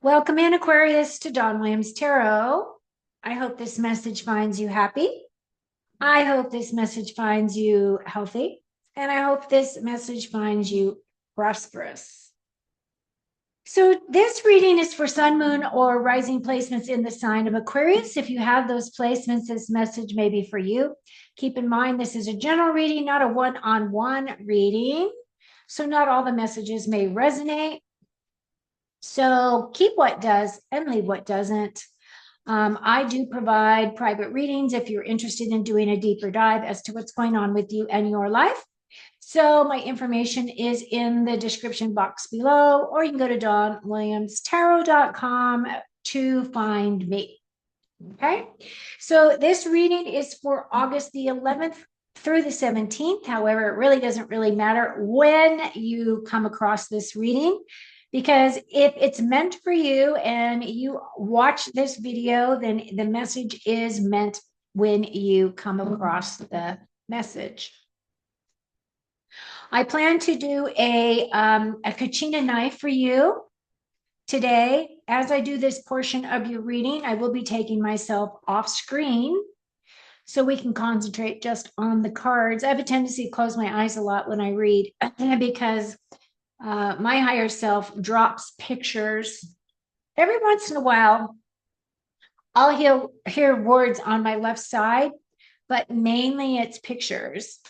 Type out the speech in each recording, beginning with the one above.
Welcome in, Aquarius, to Don Williams Tarot. I hope this message finds you happy. I hope this message finds you healthy. And I hope this message finds you prosperous. So, this reading is for sun, moon, or rising placements in the sign of Aquarius. If you have those placements, this message may be for you. Keep in mind, this is a general reading, not a one-on-one reading. So, not all the messages may resonate. So keep what does and leave what doesn't. I do provide private readings if you're interested in doing a deeper dive as to what's going on with you and your life. So my information is in the description box below, or you can go to donwilliamstarot.com to find me. Okay, so this reading is for August the 11th through the 17th. However, it really doesn't really matter when you come across this reading, because if it's meant for you and you watch this video, then the message is meant when you come across the message. I plan to do a kachina knife for you today. As I do this portion of your reading, I will be taking myself off screen so we can concentrate just on the cards. I have a tendency to close my eyes a lot when I read because my higher self drops pictures. Every once in a while, I'll hear words on my left side, but mainly it's pictures.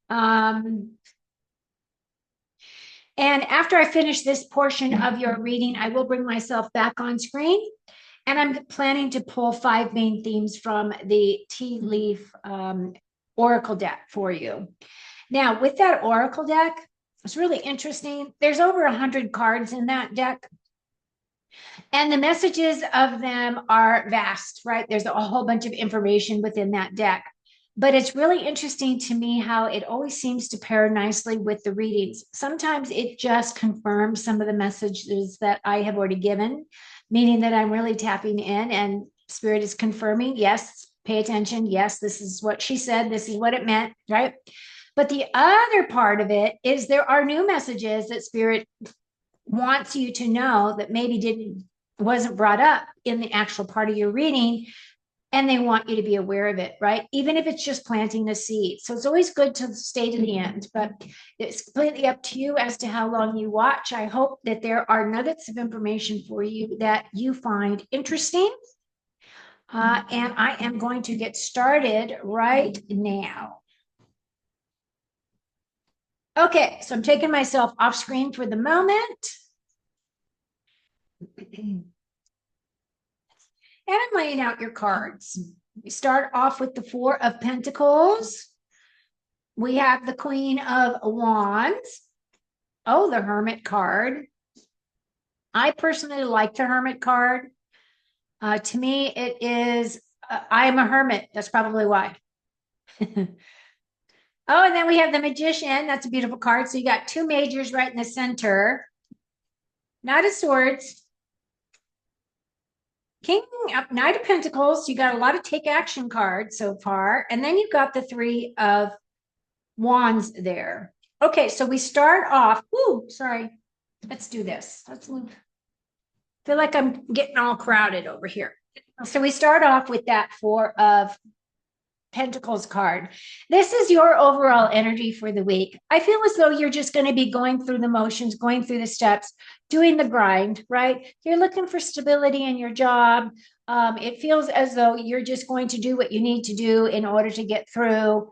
And after I finish this portion of your reading, I will bring myself back on screen. And I'm planning to pull 5 main themes from the tea leaf oracle deck for you. Now, with that oracle deck, it's really interesting. There's over 100 cards in that deck. And the messages of them are vast, right? There's a whole bunch of information within that deck. But it's really interesting to me how it always seems to pair nicely with the readings. Sometimes it just confirms some of the messages that I have already given, meaning that I'm really tapping in and Spirit is confirming, yes, pay attention. Yes, this is what she said. This is what it meant, right? But the other part of it is there are new messages that Spirit wants you to know that maybe wasn't brought up in the actual part of your reading, and they want you to be aware of it, right? Even if it's just planting a seed. So it's always good to stay to the end, but it's completely up to you as to how long you watch. I hope that there are nuggets of information for you that you find interesting. And I am going to get started right now. Okay, so I'm taking myself off screen for the moment. And I'm laying out your cards. We start off with the 4 of Pentacles. We have the Queen of Wands. Oh, the Hermit card. I personally like the Hermit card. To me, it is, I am a hermit. That's probably why. Oh, and then we have the Magician. That's a beautiful card. So you got 2 majors right in the center. Knight of Swords. King, Knight of Pentacles. You got a lot of take action cards so far. And then you've got the 3 of Wands there. Okay, so we start off. Ooh, sorry. Let's do this. Let's move. Feel like I'm getting all crowded over here. So we start off with that 4 of Pentacles card. This is your overall energy for the week. I feel as though you're just going to be going through the motions, going through the steps, doing the grind, right? You're looking for stability in your job. It feels as though you're just going to do what you need to do in order to get through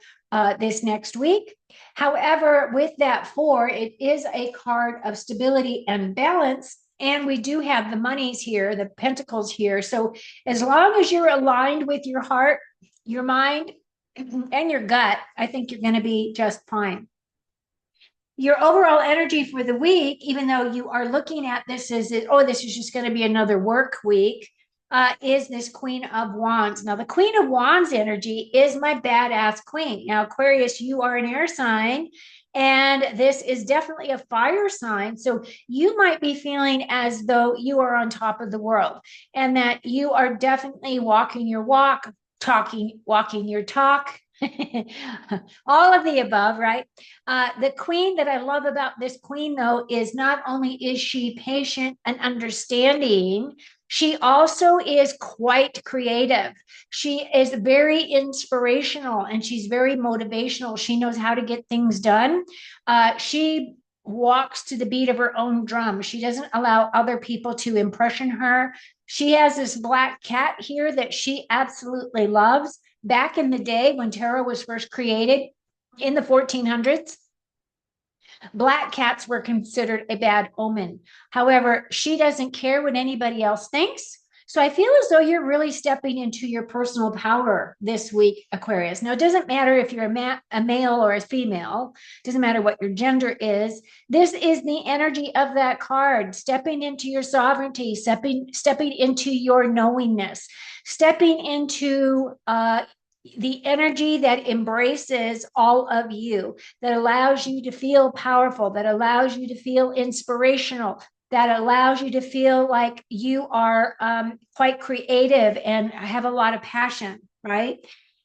this next week. However, with that 4, it is a card of stability and balance. And we do have the monies here, the pentacles here. So as long as you're aligned with your heart, your mind, and your gut, I think you're going to be just fine. Your overall energy for the week, even though you are looking at this as, oh, this is just going to be another work week, is this Queen of Wands. Now, the Queen of Wands energy is my badass queen. Now, Aquarius, you are an air sign, and this is definitely a fire sign. So you might be feeling as though you are on top of the world and that you are definitely walking your walk, walking your talk. All of the above, right? The queen that I love about this queen, though, is not only is she patient and understanding, she also is quite creative. She is very inspirational and she's very motivational. She knows how to get things done. She walks to the beat of her own drum. She doesn't allow other people to impression her. She has this black cat here that she absolutely loves. Back in the day when tarot was first created in the 1400s, black cats were considered a bad omen. However, she doesn't care what anybody else thinks. So I feel as though you're really stepping into your personal power this week, Aquarius. Now, it doesn't matter if you're a male or a female, it doesn't matter what your gender is. This is the energy of that card, stepping into your sovereignty, stepping into your knowingness, stepping into the energy that embraces all of you, that allows you to feel powerful, that allows you to feel inspirational, that allows you to feel like you are quite creative and have a lot of passion, right?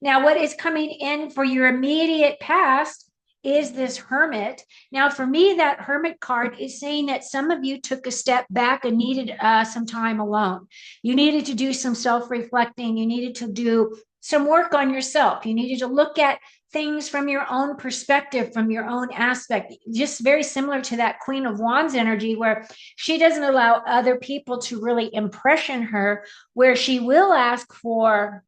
Now, what is coming in for your immediate past is this hermit. Now, for me, that hermit card is saying that some of you took a step back and needed some time alone. You needed to do some self-reflecting. You needed to do some work on yourself. You needed to look at things from your own perspective, from your own aspect, just very similar to that Queen of Wands energy, where she doesn't allow other people to really impression her, where she will ask for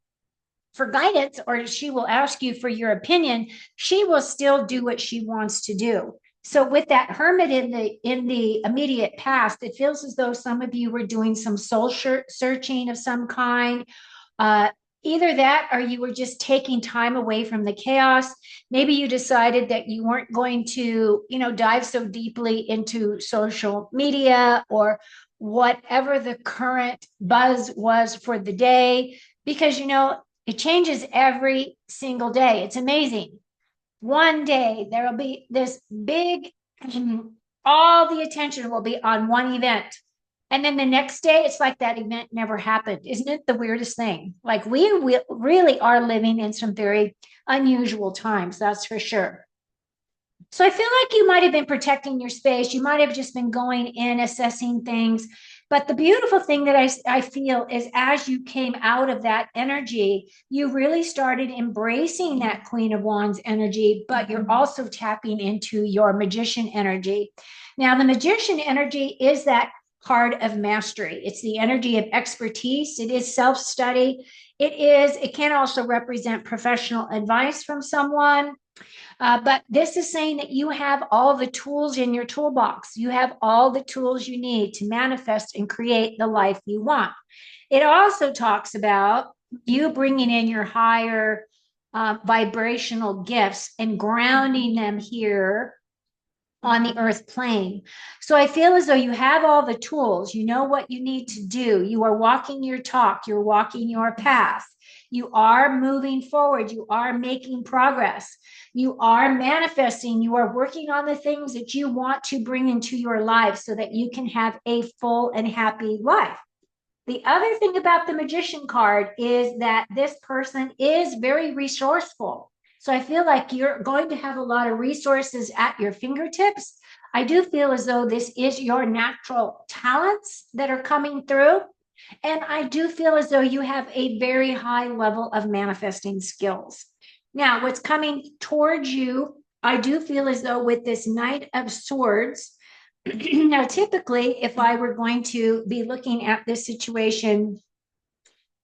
guidance, or she will ask you for your opinion. She will still do what she wants to do. So with that hermit in the immediate past, it feels as though some of you were doing some soul searching of some kind. Uh, Either that or you were just taking time away from the chaos. Maybe you decided that you weren't going to, dive so deeply into social media or whatever the current buzz was for the day, because, it changes every single day. It's amazing. One day there will be this big, all the attention will be on one event. And then the next day, it's like that event never happened. Isn't it the weirdest thing? Like we really are living in some very unusual times, that's for sure. So I feel like you might have been protecting your space. You might have just been going in, assessing things. But the beautiful thing that I feel is as you came out of that energy, you really started embracing that Queen of Wands energy, but you're also tapping into your magician energy. Now, the magician energy is that card of mastery. It's the energy of expertise. It is self-study. It can also represent professional advice from someone. But this is saying that you have all the tools in your toolbox. You have all the tools you need to manifest and create the life you want. It also talks about you bringing in your higher vibrational gifts and grounding them here on the earth plane. So I feel as though you have all the tools, you know what you need to do. You are walking your talk, you're walking your path. You are moving forward, you are making progress. You are manifesting, you are working on the things that you want to bring into your life so that you can have a full and happy life. The other thing about the magician card is that this person is very resourceful. So I feel like you're going to have a lot of resources at your fingertips. I do feel as though this is your natural talents that are coming through. And I do feel as though you have a very high level of manifesting skills. Now, what's coming towards you, I do feel as though with this Knight of Swords, now, typically, if I were going to be looking at this situation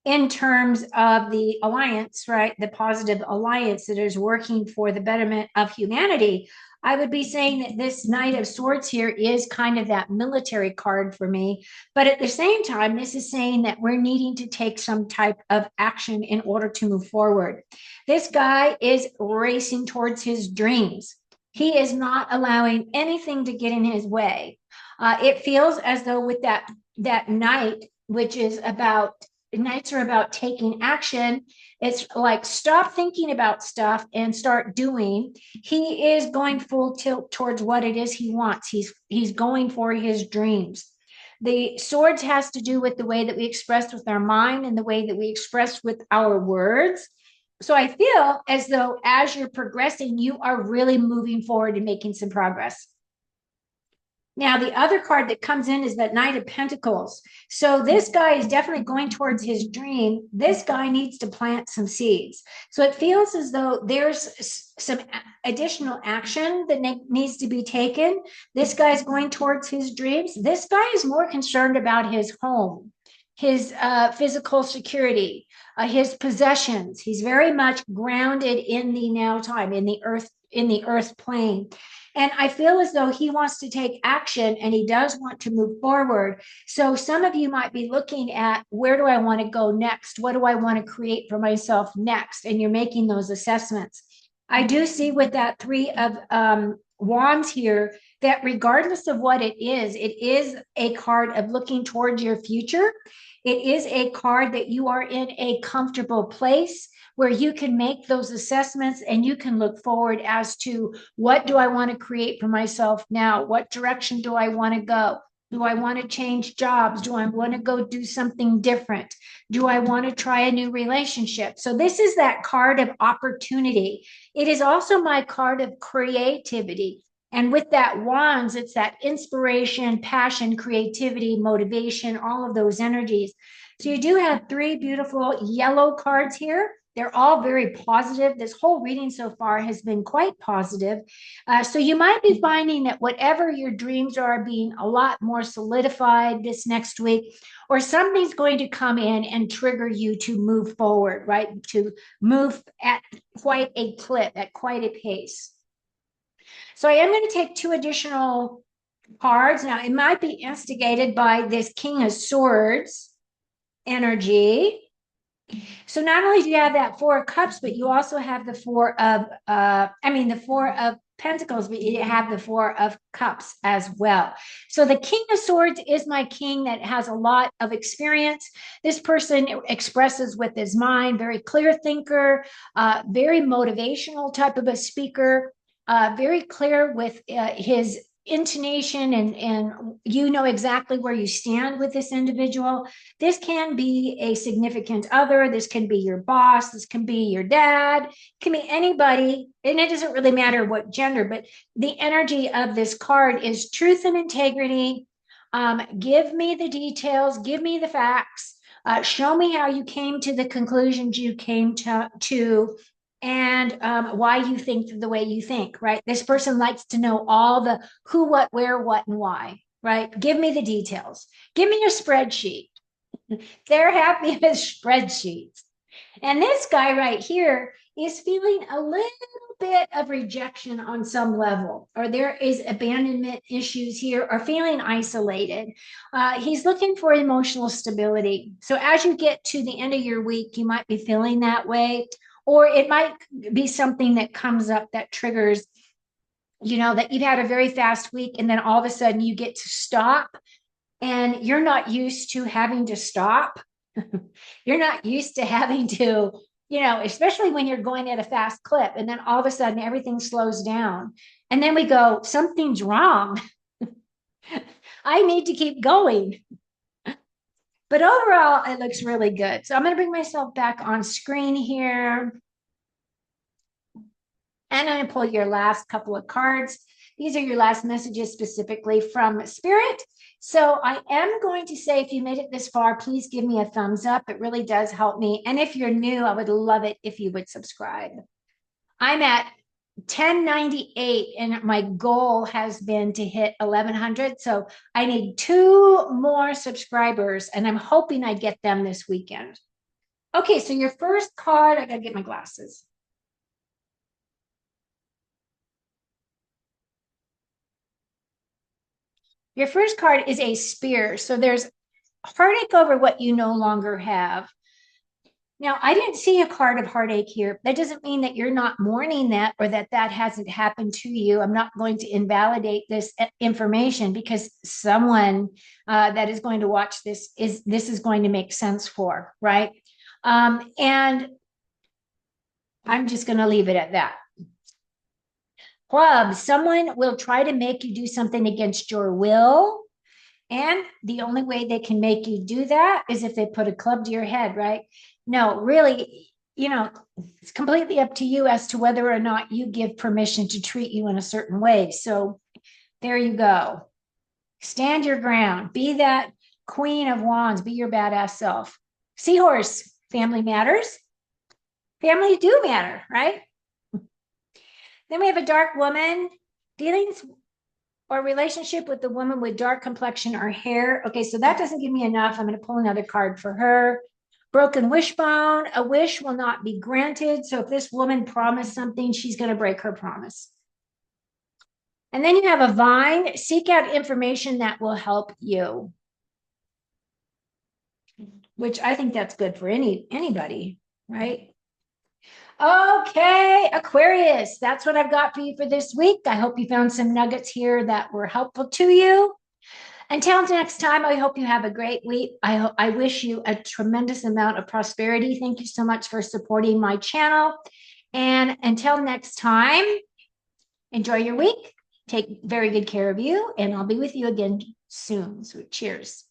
in terms of the alliance, right, the positive alliance that is working for the betterment of humanity, I would be saying that this Knight of Swords here is kind of that military card for me. But at the same time, this is saying that we're needing to take some type of action in order to move forward. This guy is racing towards his dreams. He is not allowing anything to get in his way. It feels as though with that knight, which is about knights are about taking action. It's like stop thinking about stuff and start doing. He is going full tilt towards what it is he wants. He's going for his dreams. The swords has to do with the way that we express with our mind and the way that we express with our words. So I feel as though as you're progressing, you are really moving forward and making some progress. Now, the other card that comes in is that Knight of Pentacles. So this guy is definitely going towards his dream. This guy needs to plant some seeds. So it feels as though there's some additional action that needs to be taken. This guy is going towards his dreams. This guy is more concerned about his home, his physical security, his possessions. He's very much grounded in the now time, in the earth plane. And I feel as though he wants to take action and he does want to move forward. So some of you might be looking at, where do I want to go next? What do I want to create for myself next? And you're making those assessments. I do see with that three of wands here that regardless of what it is a card of looking towards your future. It is a card that you are in a comfortable place where you can make those assessments and you can look forward as to, what do I want to create for myself now? What direction do I want to go? Do I want to change jobs? Do I want to go do something different? Do I want to try a new relationship? So this is that card of opportunity. It is also my card of creativity. And with that wands, it's that inspiration, passion, creativity, motivation, all of those energies. So you do have three beautiful yellow cards here. They're all very positive. This whole reading so far has been quite positive. So you might be finding that whatever your dreams are being a lot more solidified this next week, or something's going to come in and trigger you to move forward, right? To move at quite a clip, at quite a pace. So I am going to take two additional cards. Now, it might be instigated by this King of Swords energy. So not only do you have that Four of Cups, but you also have the the Four of Pentacles, but you have the Four of Cups as well. So the King of Swords is my king that has a lot of experience. This person expresses with his mind, very clear thinker, very motivational type of a speaker, very clear with his intonation, and you know exactly where you stand with this individual. This can be a significant other, this can be your boss, this can be your dad, it can be anybody, and it doesn't really matter what gender, but the energy of this card is truth and integrity. Give me the details, give me the facts, show me how you came to the conclusions you came to, and why you think the way you think, right? This person likes to know all the who, what, where, what, and why, right? Give me the details. Give me your spreadsheet. They're happy with spreadsheets. And this guy right here is feeling a little bit of rejection on some level, or there is abandonment issues here, or feeling isolated. He's looking for emotional stability. So as you get to the end of your week, you might be feeling that way, or it might be something that comes up that triggers, that you've had a very fast week and then all of a sudden you get to stop, and you're not used to having to stop. You're not used to having to, especially when you're going at a fast clip, and then all of a sudden everything slows down. And then we go, something's wrong. I need to keep going. But overall, it looks really good. So I'm going to bring myself back on screen here. And I'm going to pull your last couple of cards. These are your last messages specifically from Spirit. So I am going to say, if you made it this far, please give me a thumbs up. It really does help me. And if you're new, I would love it if you would subscribe. I'm at 1098 and my goal has been to hit 1100. So I need 2 more subscribers and I'm hoping I get them this weekend. Okay, so your first card, I gotta get my glasses. Your first card is a spear. So there's heartache over what you no longer have. Now, I didn't see a card of heartache here. That doesn't mean that you're not mourning that, or that hasn't happened to you. I'm not going to invalidate this information, because someone that is going to watch this is going to make sense for, right? And I'm just going to leave it at that. Club, someone will try to make you do something against your will. And the only way they can make you do that is if they put a club to your head, right? No, really, you know, it's completely up to you as to whether or not you give permission to treat you in a certain way. So there you go. Stand your ground. Be that queen of wands. Be your badass self. Seahorse, family matters. Family do matter, right? Then we have a dark woman. Dealings or relationship with the woman with dark complexion or hair. Okay, so that doesn't give me enough. I'm going to pull another card for her. Broken wishbone. A wish will not be granted. So if this woman promised something, she's going to break her promise. And then you have a vine. Seek out information that will help you, which I think that's good for anybody, right? Okay, Aquarius, that's what I've got for you for this week. I hope you found some nuggets here that were helpful to you. Until next time, I hope you have a great week. I wish you a tremendous amount of prosperity. Thank you so much for supporting my channel. And until next time, enjoy your week. Take very good care of you, and I'll be with you again soon. So cheers.